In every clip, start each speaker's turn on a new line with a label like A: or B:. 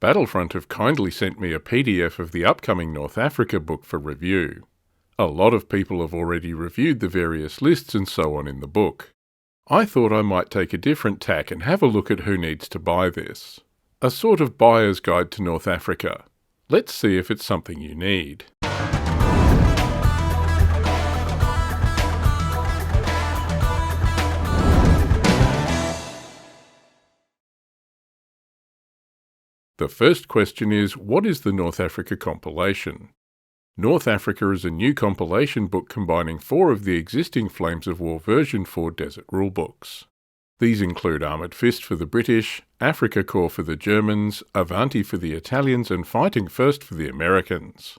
A: Battlefront have kindly sent me a PDF of the upcoming North Africa book for review. A lot of people have already reviewed the various lists and so on in the book. I thought I might take a different tack and have a look at who needs to buy this. A sort of buyer's guide to North Africa. Let's see if it's something you need. The first question is, what is the North Africa compilation? North Africa is a new compilation book combining 4 of the existing Flames of War version 4 desert rulebooks. These include Armoured Fist for the British, Africa Corps for the Germans, Avanti for the Italians and Fighting First for the Americans.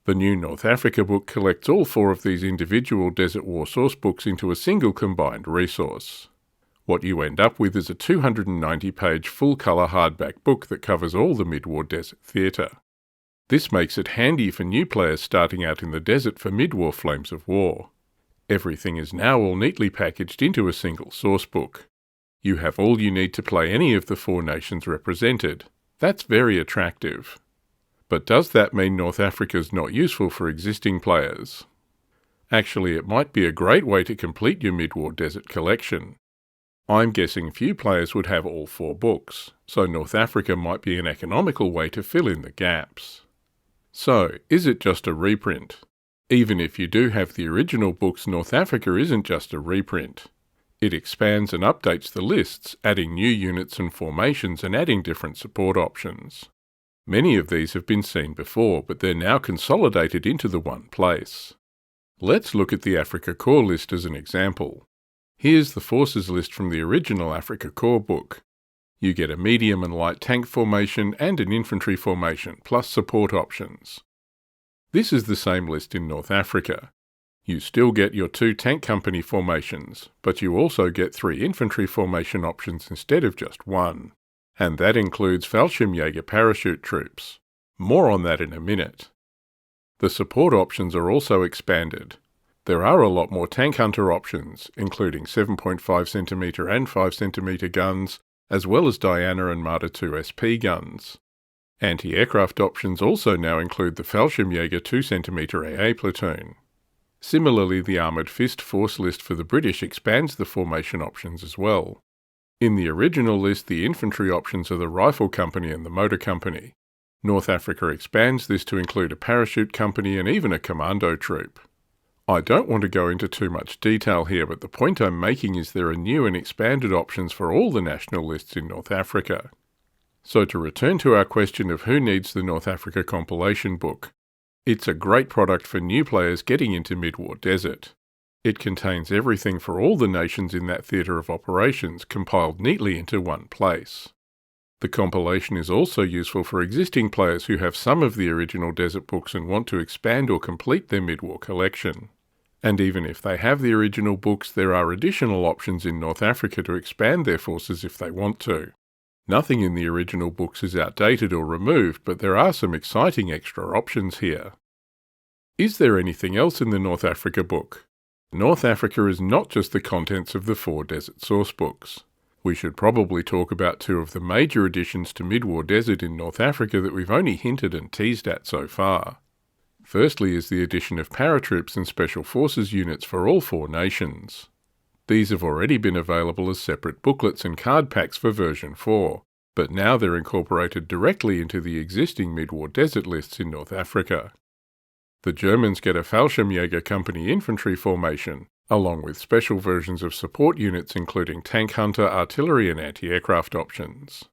A: The new North Africa book collects all 4 of these individual Desert War sourcebooks into a single combined resource. What you end up with is a 290-page full-colour hardback book that covers all the mid-war desert theatre. This makes it handy for new players starting out in the desert for mid-war Flames of War. Everything is now all neatly packaged into a single sourcebook. You have all you need to play any of the 4 nations represented. That's very attractive. But does that mean North Africa's not useful for existing players? Actually, it might be a great way to complete your mid-war desert collection. I'm guessing few players would have all 4 books, so North Africa might be an economical way to fill in the gaps. So, is it just a reprint? Even if you do have the original books, North Africa isn't just a reprint. It expands and updates the lists, adding new units and formations and adding different support options. Many of these have been seen before, but they're now consolidated into the one place. Let's look at the Africa Corps list as an example. Here's the forces list from the original Africa Corps book. You get a medium and light tank formation and an infantry formation, plus support options. This is the same list in North Africa. You still get your 2 tank company formations, but you also get 3 infantry formation options instead of just 1. And that includes Fallschirmjäger parachute troops. More on that in a minute. The support options are also expanded. There are a lot more tank hunter options, including 7.5cm and 5cm guns, as well as Diana and Marder 2 SP guns. Anti-aircraft options also now include the Fallschirmjäger 2cm AA platoon. Similarly, the Armoured Fist force list for the British expands the formation options as well. In the original list, the infantry options are the Rifle Company and the Motor Company. North Africa expands this to include a parachute company and even a commando troop. I don't want to go into too much detail here, but the point I'm making is there are new and expanded options for all the national lists in North Africa. So to return to our question of who needs the North Africa compilation book, it's a great product for new players getting into mid-war desert. It contains everything for all the nations in that theatre of operations compiled neatly into one place. The compilation is also useful for existing players who have some of the original desert books and want to expand or complete their mid-war collection. And even if they have the original books, there are additional options in North Africa to expand their forces if they want to. Nothing in the original books is outdated or removed, but there are some exciting extra options here. Is there anything else in the North Africa book? North Africa is not just the contents of the 4 desert sourcebooks. We should probably talk about 2 of the major additions to mid-war desert in North Africa that we've only hinted and teased at so far. Firstly is the addition of Paratroops and Special Forces units for all 4 nations. These have already been available as separate booklets and card packs for version 4, but now they're incorporated directly into the existing mid-war desert lists in North Africa. The Germans get a Fallschirmjäger Company infantry formation, along with special versions of support units including tank hunter, artillery and anti-aircraft options.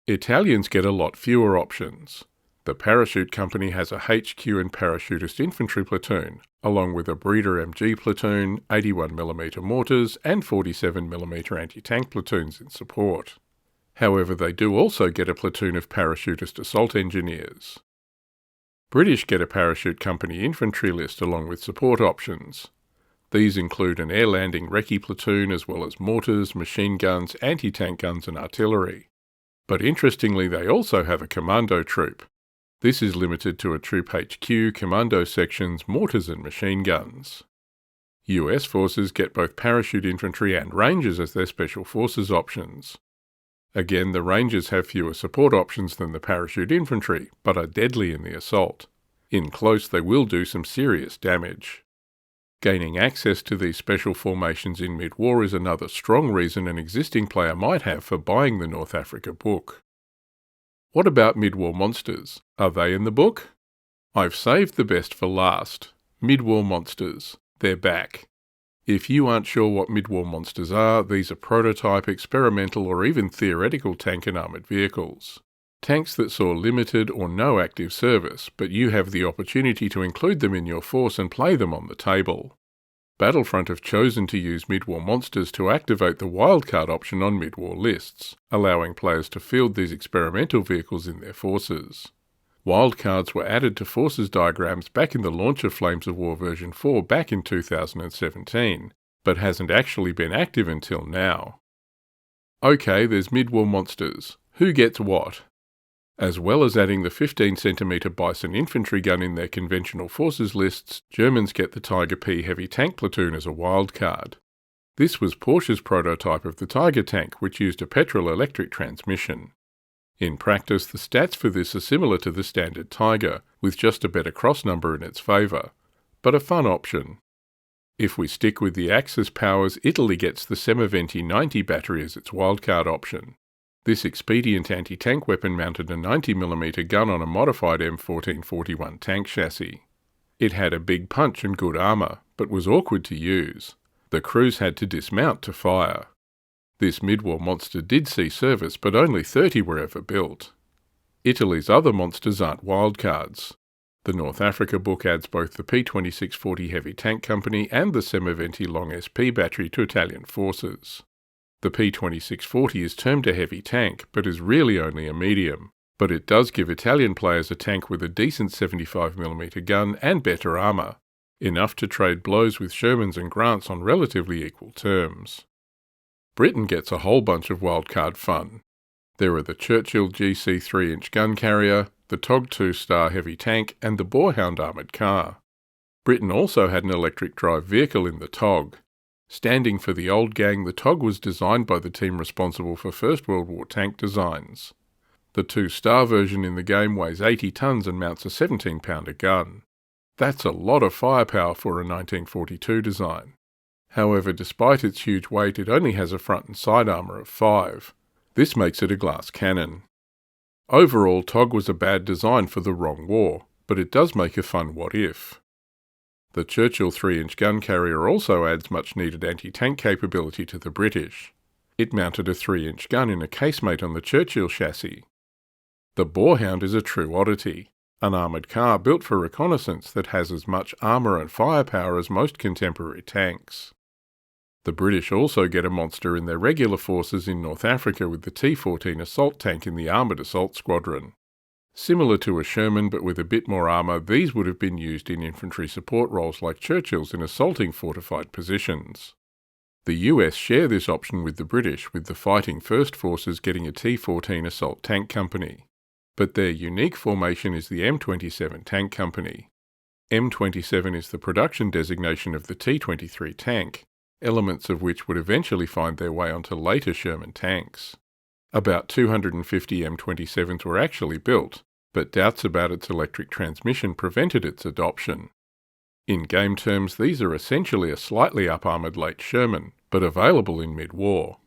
A: Italians get a lot fewer options. The Parachute Company has a HQ and parachutist infantry platoon, along with a Breeder MG platoon, 81mm mortars and 47mm anti-tank platoons in support. However, they do also get a platoon of parachutist assault engineers. British get a Parachute Company infantry list along with support options. These include an air landing recce platoon as well as mortars, machine guns, anti-tank guns and artillery. But interestingly, they also have a commando troop. This is limited to a troop HQ, commando sections, mortars and machine guns. US forces get both parachute infantry and rangers as their special forces options. Again, the Rangers have fewer support options than the parachute infantry, but are deadly in the assault. In close, they will do some serious damage. Gaining access to these special formations in mid-war is another strong reason an existing player might have for buying the North Africa book. What about MidWar Monsters? Are they in the book? I've saved the best for last. MidWar Monsters. They're back. If you aren't sure what MidWar Monsters are, these are prototype, experimental or even theoretical tank and armoured vehicles. Tanks that saw limited or no active service, but you have the opportunity to include them in your force and play them on the table. Battlefront have chosen to use MidWar Monsters to activate the wildcard option on MidWar lists, allowing players to field these experimental vehicles in their forces. Wildcards were added to forces diagrams back in the launch of Flames of War version 4 back in 2017, but hasn't actually been active until now. Okay, there's MidWar Monsters. Who gets what? As well as adding the 15cm Bison infantry gun in their conventional forces lists, Germans get the Tiger P heavy tank platoon as a wildcard. This was Porsche's prototype of the Tiger tank, which used a petrol-electric transmission. In practice, the stats for this are similar to the standard Tiger, with just a better cross number in its favour, but a fun option. If we stick with the Axis powers, Italy gets the Semaventi 90 battery as its wildcard option. This expedient anti-tank weapon mounted a 90mm gun on a modified M1441 tank chassis. It had a big punch and good armour, but was awkward to use. The crews had to dismount to fire. This MidWar monster did see service, but only 30 were ever built. Italy's other monsters aren't wildcards. The North Africa book adds both the P2640 Heavy Tank Company and the Semaventi Long SP battery to Italian forces. The P2640 is termed a heavy tank, but is really only a medium. But it does give Italian players a tank with a decent 75mm gun and better armour, enough to trade blows with Shermans and Grants on relatively equal terms. Britain gets a whole bunch of wildcard fun. There are the Churchill GC 3-inch gun carrier, the TOG 2-star heavy tank, and the Boarhound armoured car. Britain also had an electric drive vehicle in the TOG. Standing for the old gang, the TOG was designed by the team responsible for First World War tank designs. The 2-star version in the game weighs 80 tonnes and mounts a 17-pounder gun. That's a lot of firepower for a 1942 design. However, despite its huge weight, it only has a front and side armour of 5. This makes it a glass cannon. Overall, TOG was a bad design for the wrong war, but it does make a fun what-if. The Churchill 3-inch gun carrier also adds much-needed anti-tank capability to the British. It mounted a 3-inch gun in a casemate on the Churchill chassis. The Boarhound is a true oddity, an armoured car built for reconnaissance that has as much armour and firepower as most contemporary tanks. The British also get a monster in their regular forces in North Africa with the T-14 assault tank in the Armoured Assault Squadron. Similar to a Sherman but with a bit more armour, these would have been used in infantry support roles like Churchill's in assaulting fortified positions. The US share this option with the British, with the Fighting First Forces getting a T-14 assault tank company. But their unique formation is the M27 tank company. M27 is the production designation of the T-23 tank, elements of which would eventually find their way onto later Sherman tanks. About 250 M27s were actually built, but doubts about its electric transmission prevented its adoption. In game terms, these are essentially a slightly up-armoured late Sherman, but available in mid-war.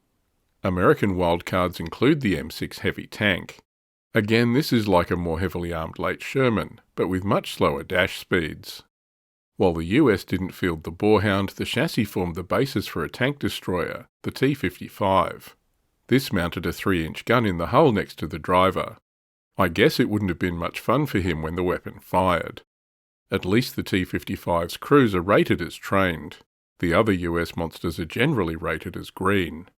A: American wildcards include the M6 heavy tank. Again, this is like a more heavily armed late Sherman, but with much slower dash speeds. While the US didn't field the Boarhound, the chassis formed the basis for a tank destroyer, the T-55. This mounted a 3-inch gun in the hull next to the driver. I guess it wouldn't have been much fun for him when the weapon fired. At least the T-55's crews are rated as trained. The other US monsters are generally rated as green.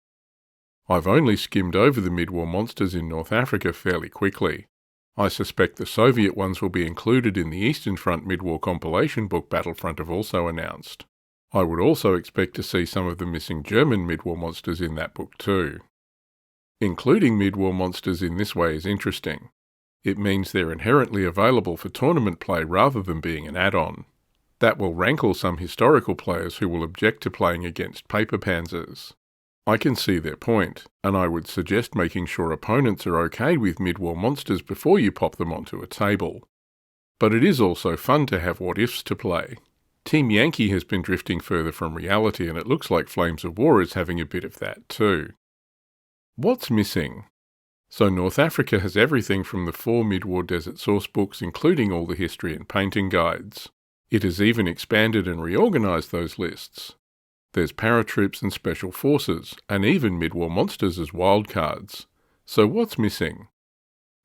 A: I've only skimmed over the MidWar monsters in North Africa fairly quickly. I suspect the Soviet ones will be included in the Eastern Front MidWar compilation book Battlefront have also announced. I would also expect to see some of the missing German MidWar monsters in that book too. Including MidWar monsters in this way is interesting. It means they're inherently available for tournament play rather than being an add-on. That will rankle some historical players who will object to playing against paper panzers. I can see their point, and I would suggest making sure opponents are okay with MidWar Monsters before you pop them onto a table. But it is also fun to have what-ifs to play. Team Yankee has been drifting further from reality, and it looks like Flames of War is having a bit of that too. What's missing? So North Africa has everything from the 4 MidWar Desert sourcebooks, including all the history and painting guides. It has even expanded and reorganised those lists. There's Paratroops and Special Forces, and even MidWar Monsters as wildcards. So what's missing?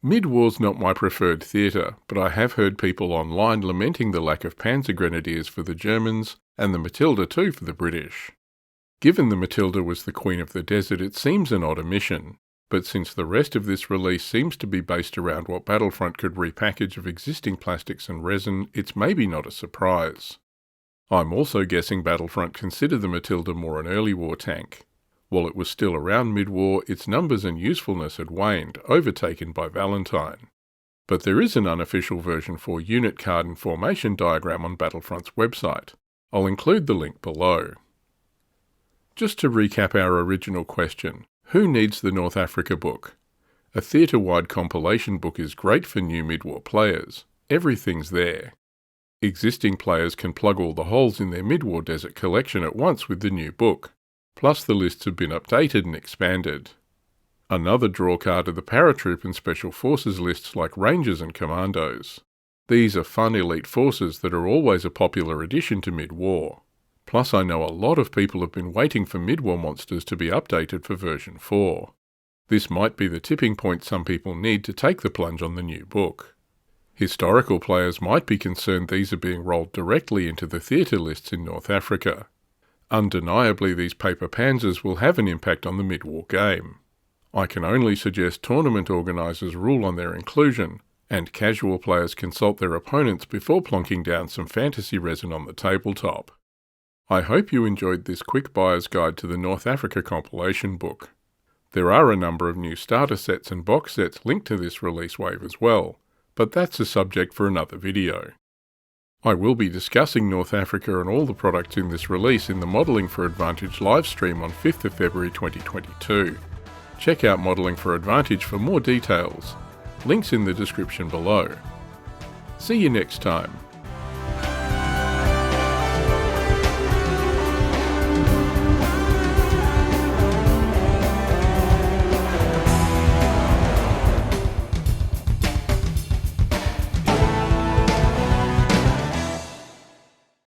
A: Mid-War's not my preferred theatre, but I have heard people online lamenting the lack of Panzer Grenadiers for the Germans, and the Matilda too for the British. Given the Matilda was the Queen of the Desert, it seems an odd omission, but since the rest of this release seems to be based around what Battlefront could repackage of existing plastics and resin, it's maybe not a surprise. I'm also guessing Battlefront considered the Matilda more an early war tank. While it was still around mid-war, its numbers and usefulness had waned, overtaken by Valentine. But there is an unofficial version 4 unit card and formation diagram on Battlefront's website. I'll include the link below. Just to recap our original question, who needs the North Africa book? A theatre-wide compilation book is great for new mid-war players. Everything's there. Existing players can plug all the holes in their mid-war desert collection at once with the new book. Plus the lists have been updated and expanded. Another draw card are the Paratroop and Special Forces lists like Rangers and Commandos. These are fun elite forces that are always a popular addition to mid-war. Plus I know a lot of people have been waiting for MidWar Monsters to be updated for version 4. This might be the tipping point some people need to take the plunge on the new book. Historical players might be concerned these are being rolled directly into the theatre lists in North Africa. Undeniably, these paper panzers will have an impact on the mid-war game. I can only suggest tournament organisers rule on their inclusion, and casual players consult their opponents before plonking down some fantasy resin on the tabletop. I hope you enjoyed this quick buyer's guide to the North Africa compilation book. There are a number of new starter sets and box sets linked to this release wave as well, but that's a subject for another video. I will be discussing North Africa and all the products in this release in the Modelling for Advantage livestream on 5th of February 2022. Check out Modelling for Advantage for more details. Links in the description below. See you next time.